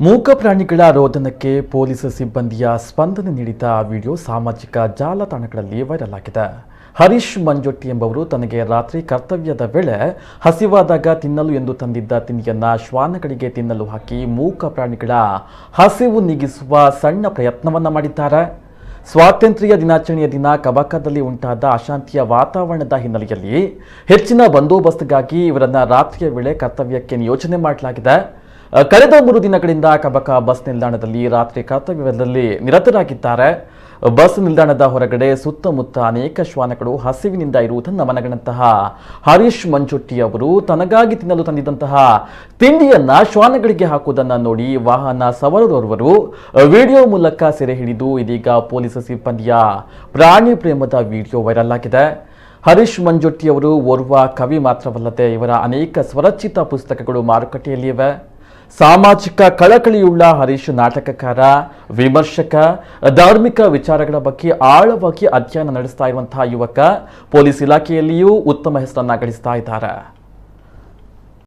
ಮೂಕ ಪ್ರಾಣಿಗಳ ರೋದನಕ್ಕೆ ಪೊಲೀಸ್ ಸಿಬ್ಬಂದಿಯ ಸ್ಪಂದನೆ ನೀಡಿದ ವಿಡಿಯೋ ಸಾಮಾಜಿಕ ಜಾಲತಾಣಗಳಲ್ಲಿ ವೈರಲ್ ಆಗಿದೆ. ಹರೀಶ್ ಮಂಜೊಟ್ಟಿ ಎಂಬವರು ತನಗೆ ರಾತ್ರಿ ಕರ್ತವ್ಯದ ವೇಳೆ ಹಸಿವಾದಾಗ ತಿನ್ನಲು ಎಂದು ತಂದಿದ್ದ ತಿಂಡಿಯನ್ನ ಶ್ವಾನಗಳಿಗೆ ತಿನ್ನಲು ಹಾಕಿ ಮೂಕ ಪ್ರಾಣಿಗಳ ಹಸಿವು ನೀಗಿಸುವ ಸಣ್ಣ ಪ್ರಯತ್ನವನ್ನ ಮಾಡಿದ್ದಾರೆ. ಸ್ವಾತಂತ್ರ್ಯ ದಿನಾಚರಣೆಯ ದಿನ ಕಬಕದಲ್ಲಿ ಉಂಟಾದ ಅಶಾಂತಿಯ ವಾತಾವರಣದ ಹಿನ್ನೆಲೆಯಲ್ಲಿ ಹೆಚ್ಚಿನ ಬಂದೋಬಸ್ತ್ಗಾಗಿ ಇವರನ್ನ ರಾತ್ರಿಯ ವೇಳೆ ಕರ್ತವ್ಯಕ್ಕೆ ನಿಯೋಜನೆ ಮಾಡಲಾಗಿದೆ. ಕಳೆದ 3 ದಿನಗಳಿಂದ ಕಬಕ ಬಸ್ ನಿಲ್ದಾಣದಲ್ಲಿ ರಾತ್ರಿ ಕರ್ತವ್ಯದಲ್ಲಿ ನಿರತರಾಗಿದ್ದಾರೆ. ಬಸ್ ನಿಲ್ದಾಣದ ಹೊರಗಡೆ ಸುತ್ತಮುತ್ತ ಅನೇಕ ಶ್ವಾನಗಳು ಹಸಿವಿನಿಂದ ಇರುವುದನ್ನು ಮನಗಂಡಂತಹ ಹರೀಶ್ ಮಂಜೊಟ್ಟಿ ಅವರು ತನಗಾಗಿ ತಿನ್ನಲು ತಂದಿದ್ದಂತಹ ತಿಂಡಿಯನ್ನ ಶ್ವಾನಗಳಿಗೆ ಹಾಕುವುದನ್ನು ನೋಡಿ ವಾಹನ ಸವಾರರೋರ್ವರು ವಿಡಿಯೋ ಮೂಲಕ ಸೆರೆ ಹಿಡಿದು ಇದೀಗ ಪೊಲೀಸ್ ಸಿಬ್ಬಂದಿಯ ಪ್ರಾಣಿ ಪ್ರೇಮದ ವಿಡಿಯೋ ವೈರಲ್ ಆಗಿದೆ. ಹರೀಶ್ ಮಂಜೊಟ್ಟಿ ಅವರು ಓರ್ವ ಕವಿ ಮಾತ್ರವಲ್ಲದೆ ಇವರ ಅನೇಕ ಸ್ವರಚಿತ ಪುಸ್ತಕಗಳು ಮಾರುಕಟ್ಟೆಯಲ್ಲಿವೆ. ಸಾಮಾಜಿಕ ಕಳಕಳಿಯುಳ್ಳ ಹರೀಶ್ ನಾಟಕಕಾರ, ವಿಮರ್ಶಕ, ಧಾರ್ಮಿಕ ವಿಚಾರಗಳ ಬಗ್ಗೆ ಆಳವಾಗಿ ಅಧ್ಯಯನ ನಡೆಸ್ತಾ ಇರುವಂತಹ ಯುವಕ. ಪೊಲೀಸ್ ಇಲಾಖೆಯಲ್ಲಿಯೂ ಉತ್ತಮ ಹೆಸರನ್ನ ಗಳಿಸ್ತಾ ಇದ್ದಾರೆ.